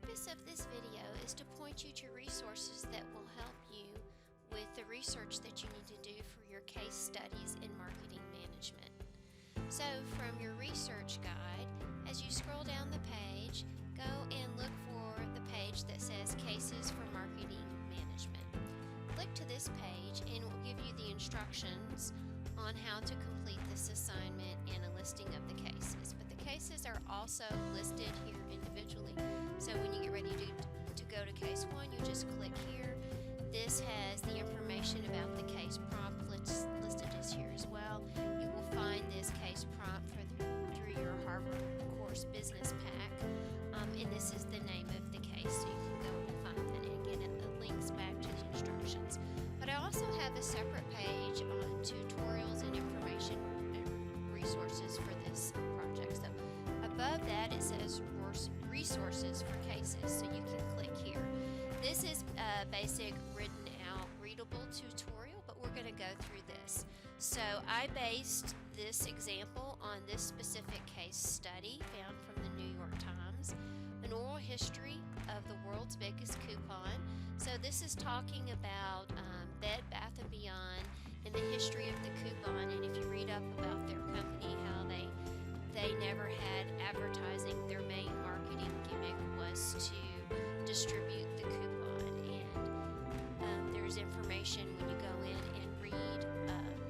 purpose of this video is to point you to resources that will help you with the research that you need to do for your case studies in marketing management. So from your research guide, as you scroll down the page, go and look for the page that says Cases for Marketing Management. Click to this page and it will give you the instructions on how to complete this assignment and a listing of the cases. But the cases are also listed here individually. So when you get ready to go to case 1, you just click here. This has the information about the case prompt listed as here as well. You will find this case prompt through your Harvard course business pack. And this is the name of the case, so you can go and find that. And again, it links back to the instructions. But I also have a separate page on tutorials and information and resources for this project. So above that it says resources for cases, so you can click here. This is a basic written out readable tutorial, but we're going to go through this. So I based this example on this specific case study found from the New York Times, an oral history of the world's biggest coupon. So this is talking about Bed Bath & Beyond and the history of the coupon, and if you read up about their company, how they never had advertising. Their main marketing gimmick was to distribute the coupon, and there's information when you go in and read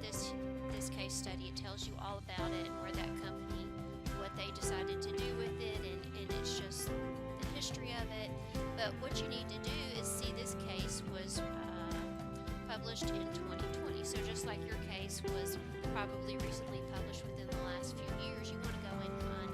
this case study. It tells you all about it and where that company, what they decided to do with it, and it's just the history of it. But what you need to do is see this case was published in 2020. So just like your case was probably recently published within the last few years, you want to go and find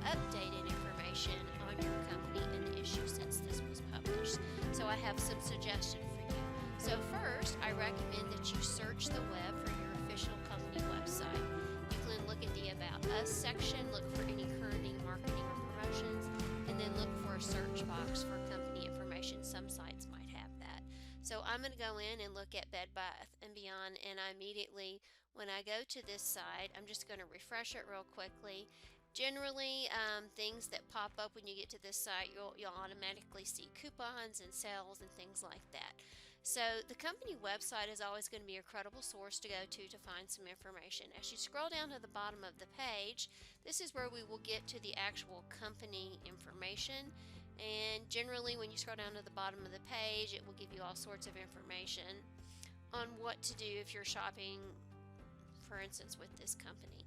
updated information on your company and the issue since this was published. So I have some suggestions for you. So first, I recommend that you search the web for your official company website. You can look at the About Us section, look for any current marketing or promotions, and then look for a search box for company information. Some sites might have that. So I'm going to go in and look at Bed Bath & Beyond, and I immediately, when I go to this site, I'm just going to refresh it real quickly. Generally, things that pop up when you get to this site, you'll automatically see coupons and sales and things like that. So the company website is always going to be a credible source to go to find some information. As you scroll down to the bottom of the page, this is where we will get to the actual company information. And generally, when you scroll down to the bottom of the page, it will give you all sorts of information on what to do if you're shopping, for instance, with this company.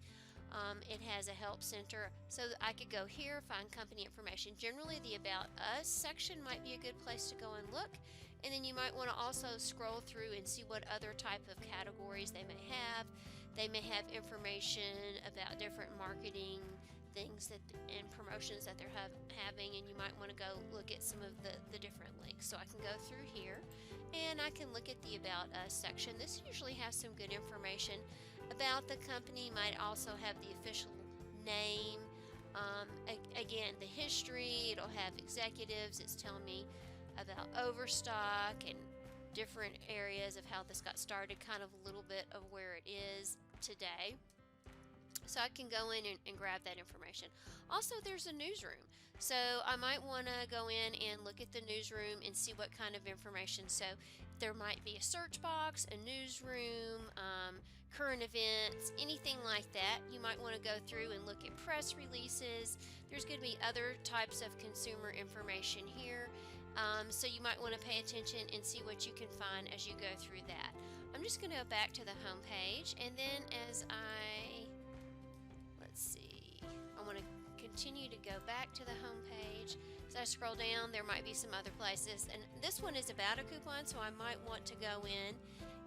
It has a help center, so I could go here, find company information. Generally, the About Us section might be a good place to go and look, and then you might want to also scroll through and see what other type of categories they may have. They may have information about different marketing things and promotions that they're having, and you might want to go look at some of the different links. So I can go through here and I can look at the About Us section. This usually has some good information about the company. Might also have the official name, again, the history. It'll have executives. It's telling me about Overstock and different areas of how this got started, kind of a little bit of where it is today. So I can go in and grab that information. Also, there's a newsroom. So I might want to go in and look at the newsroom and see what kind of information. So there might be a search box, a newsroom, current events, anything like that. You might want to go through and look at press releases. There's going to be other types of consumer information here. So you might want to pay attention and see what you can find as you go through that. I'm just going to go back to the home page, and then let's see, I want to continue to go back to the home page. As I scroll down, there might be some other places, and this one is about a coupon, so I might want to go in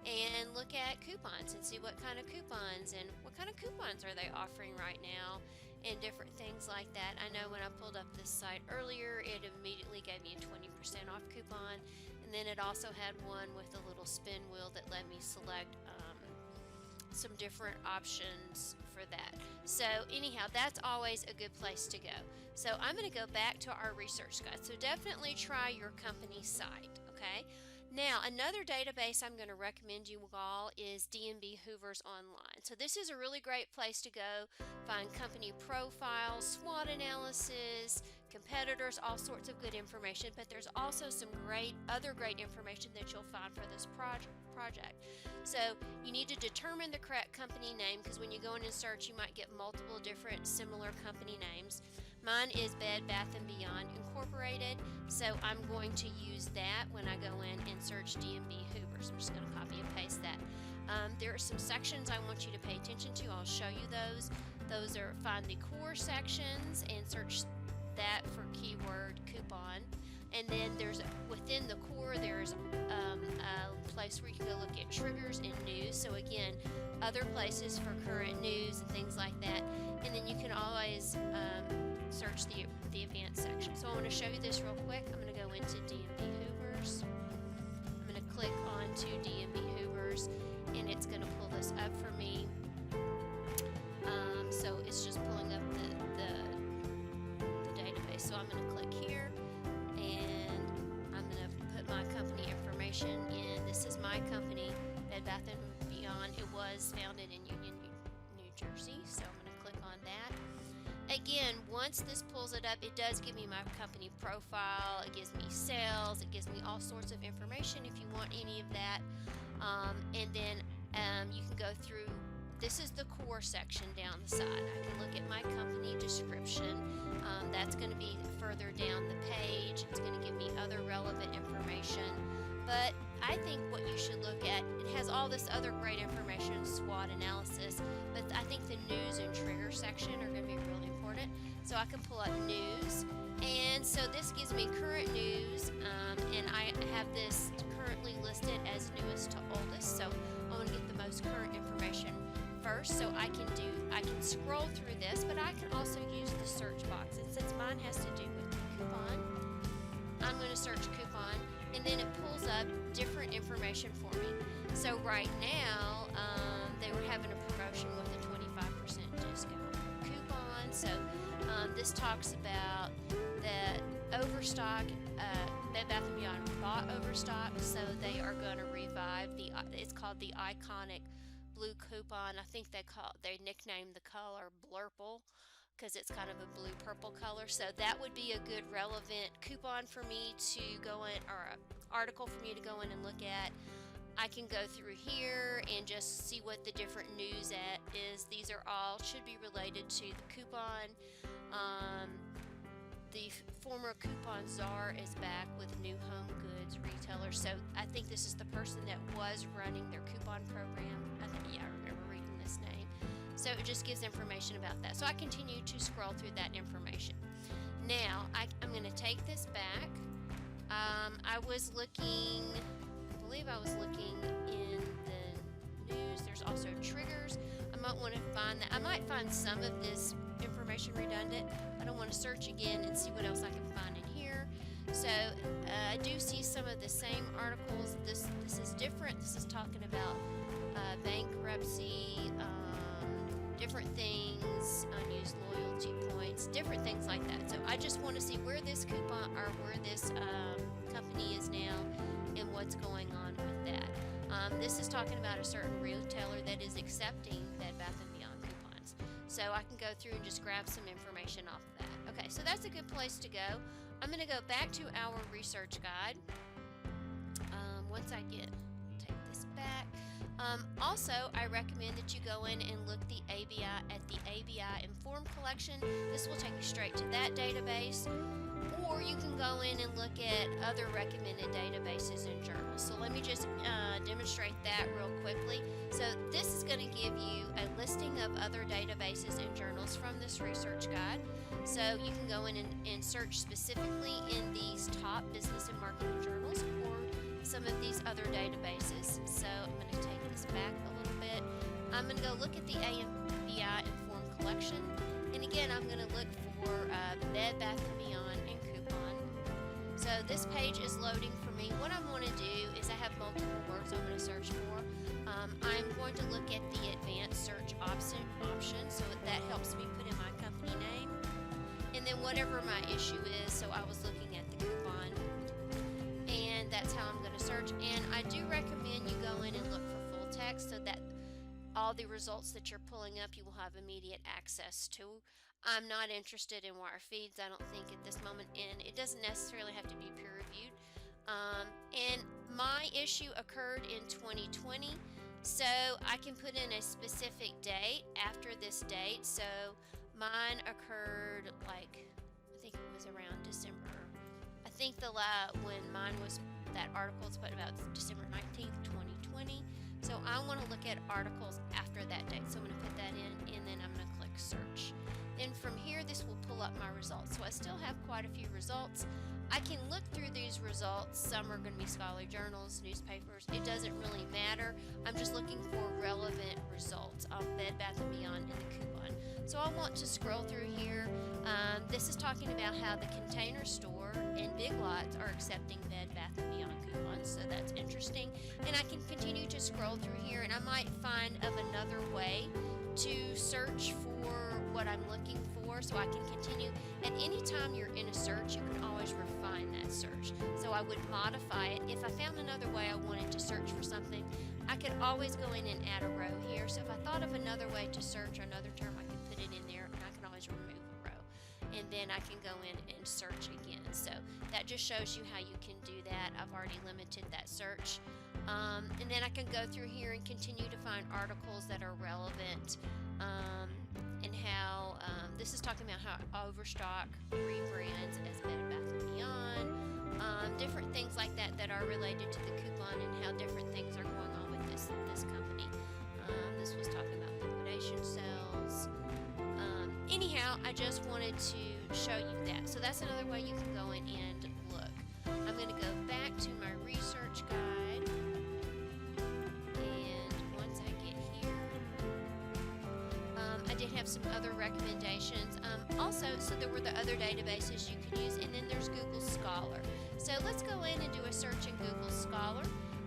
and look at coupons and see what kind of coupons and what kind of coupons are they offering right now and different things like that. I know when I pulled up this site earlier, it immediately gave me a 20% off coupon, and then it also had one with a little spin wheel that let me select some different options for that. So anyhow, that's always a good place to go. So I'm going to go back to our research guide. So definitely try your company site, okay? Now, another database I'm going to recommend you all is D&B Hoovers Online. So this is a really great place to go find company profiles, SWOT analysis, competitors, all sorts of good information, but there's also some other great information that you'll find for this project. So you need to determine the correct company name, because when you go in and search, you might get multiple different similar company names. Mine is Bed Bath & Beyond Incorporated, so I'm going to use that when I go in and search D&B Hoovers. I'm just going to copy and paste that. There are some sections I want you to pay attention to. I'll show you those. Those are find the core sections and search that for keyword coupon. And then there's within the core, there's a place where you can go look at triggers and news. So again, other places for current news and things like that. And then you can always search the advanced section. So I want to show you this real quick. I'm going to go into D&B Hoovers. I'm going to click on to D&B Hoovers, and it's going to pull this up for me. So it's just pulling up the database. So I'm going to click here, and I'm going to put my company information in. This is my company, Bed Bath & Beyond. It was founded in Union, New Jersey. So I'm going to click on that. Again, once this pulls it up, it does give me my company profile, it gives me sales, it gives me all sorts of information if you want any of that. And then you can go through, this is the core section down the side. I can look at my company description. That's going to be further down the page. It's going to give me other relevant information. But I think what you should look at, it has all this other great information, SWOT analysis, but I think the news and trigger section are going to be really important. So I can pull up news, and so this gives me current news, and I have this currently listed as newest to oldest. So I want to get the most current information first, so I can scroll through this, but I can also use the search box. And since mine has to do with coupon, I'm going to search coupon, and then it pulls up different information for me. So right now, they were having a promotion with a 25% discount coupon. So this talks about the overstock. Bed Bath & Beyond bought overstock, so they are going to revive it's called the iconic blue coupon. I think they nicknamed the color Blurple, because it's kind of a blue-purple color. So that would be a good relevant coupon for me to go in, or an article for me to go in and look at. I can go through here and just see what the different news is. These are all should be related to the coupon. The former coupon czar is back with new home goods retailer. So I think this is the person that was running their coupon program. I remember reading this name. So it just gives information about that. So I continue to scroll through that information. Now, I'm going to take this back. I believe I was looking in the news. There's also triggers. I might want to find that. I might find some of this information redundant. I don't want to search again and see what else I can find in here. So I do see some of the same articles. This is different. This is talking about bankruptcy, different things, unused loyalty points, different things like that. So I just want to see where this coupon or where this company is now and what's going on with that. This is talking about a certain retailer that is accepting Bed Bath & Beyond coupons. So I can go through and just grab some information off of that. Okay, so that's a good place to go. I'm going to go back to our research guide. Once I take this back. Also, I recommend that you go in and look at the ABI Inform collection. This will take you straight to that database, or you can go in and look at other recommended databases and journals. So let me just demonstrate that real quickly. So this is going to give you a listing of other databases and journals from this research guide. So you can go in and search specifically in these top business and marketing journals or some of these other databases. So I'm going to take this back a little bit. I'm going to go look at the ABI Inform collection, and again I'm going to look for Bed Bath & Beyond and coupon. So this page is loading for me. What I'm going to do is I have multiple words I'm going to search for. I'm going to look at the advanced search option, so that helps me put in my company name, and then whatever my issue is. So I was looking at the coupon, and that's how I'm going to search. And I do recommend you go in and look for full text so that all the results that you're pulling up you will have immediate access to. I'm not interested in wire feeds, I don't think, at this moment, and it doesn't necessarily have to be peer reviewed. And my issue occurred in 2020, so I can put in a specific date after this date. So mine occurred, like, I think it was around December. I think when mine was, that article is put about December 19th, 2020. So I want to look at articles after that date. So I'm going to put that in, and then I'm going to click search. Then from here, this will pull up my results. So I still have quite a few results. I can look through these results. Some are going to be scholarly journals, newspapers. It doesn't really matter. I'm just looking for relevant results on Bed Bath & Beyond in the coupon. So I want to scroll through here. This is talking about how the Container Store and Big Lots are accepting Bed Bath & Beyond coupons. So that's interesting. And I can continue to scroll through here, and I might find of another way to search for what I'm looking for, so I can continue. At any time you're in a search, you can always refine that search. So I would modify it. If I found another way I wanted to search for something, I could always go in and add a row here. So if I thought of another way to search or another term, I could put it in there, and I can always remove a row. And then I can go in and search again. So that just shows you how you can do that. I've already limited that search. And then I can go through here and continue to find articles that are relevant, and how this is talking about how Overstock rebrands as Bed Bath & Beyond, different things like that that are related to the coupon and how different things are going on with this company. This was talking about liquidation sales. Anyhow, I just wanted to show you that. So that's another way you can go in and look. I'm going to go back to my research guide. I did have some other recommendations. Also, so there were the other databases you can use, and then there's Google Scholar. So let's go in and do a search in Google Scholar.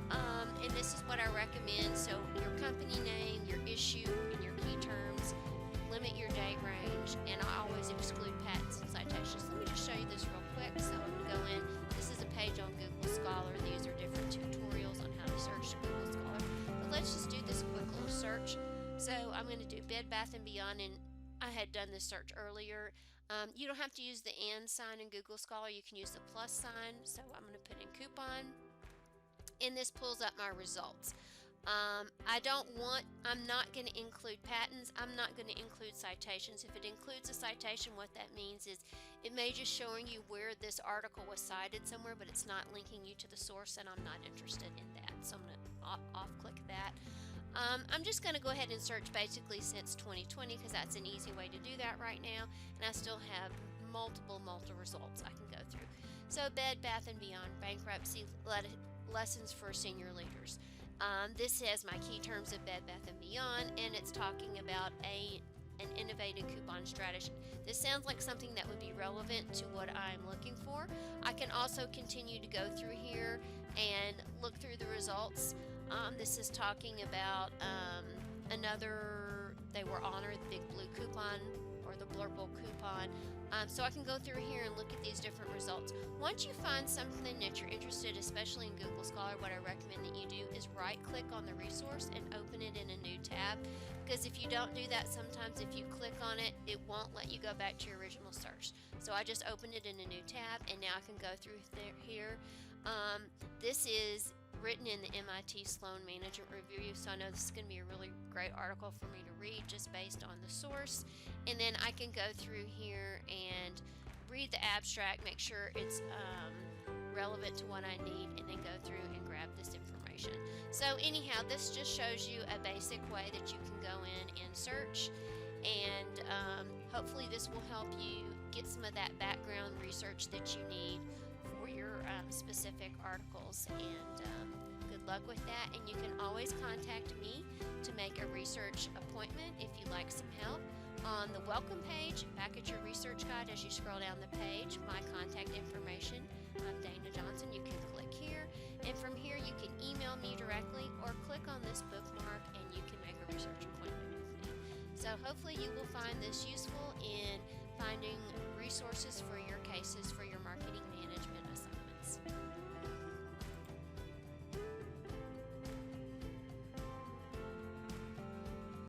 And this is what I recommend. So your company name, your issue, and your key terms. Limit your date range, and I always exclude patents and citations. Let me just show you this real quick. So I'm going to go in. This is a page on Google Scholar. These are different tutorials on how to search Google Scholar. But let's just do this quick little search. So I'm going to do Bed Bath & Beyond, and I had done this search earlier. You don't have to use the and sign in Google Scholar. You can use the plus sign. So I'm going to put in coupon, and this pulls up my results. I'm not going to include patents. I'm not going to include citations. If it includes a citation, what that means is it may just showing you where this article was cited somewhere, but it's not linking you to the source, and I'm not interested in that. So I'm going to off-click that. I'm just going to go ahead and search basically since 2020 because that's an easy way to do that right now, and I still have multiple results I can go through. So Bed Bath & Beyond bankruptcy lessons for senior leaders. This has my key terms of Bed Bath & Beyond, and it's talking about an innovative coupon strategy. This sounds like something that would be relevant to what I'm looking for. I can also continue to go through here and look through the results. This is talking about they were honored, the Big Blue coupon or the Blurple coupon. So I can go through here and look at these different results. Once you find something that you're interested, especially in Google Scholar, what I recommend that you do is right-click on the resource and open it in a new tab. Because if you don't do that, sometimes if you click on it, it won't let you go back to your original search. So I just opened it in a new tab, and now I can go through here. This is written in the MIT Sloan Management Review, so I know this is going to be a really great article for me to read just based on the source. And then I can go through here and read the abstract, make sure it's relevant to what I need, and then go through and grab this information. So anyhow, this just shows you a basic way that you can go in and search, and hopefully this will help you get some of that background research that you need for your specific articles. And good luck with that, and you can always contact me to make a research appointment if you'd like some help. On the welcome page, back at your research guide, as you scroll down the page, my contact information. I'm Dana Johnson. You can click here, and from here you can email me directly or click on this bookmark and you can make a research appointment with me. So hopefully you will find this useful in finding resources for your cases for your marketing management.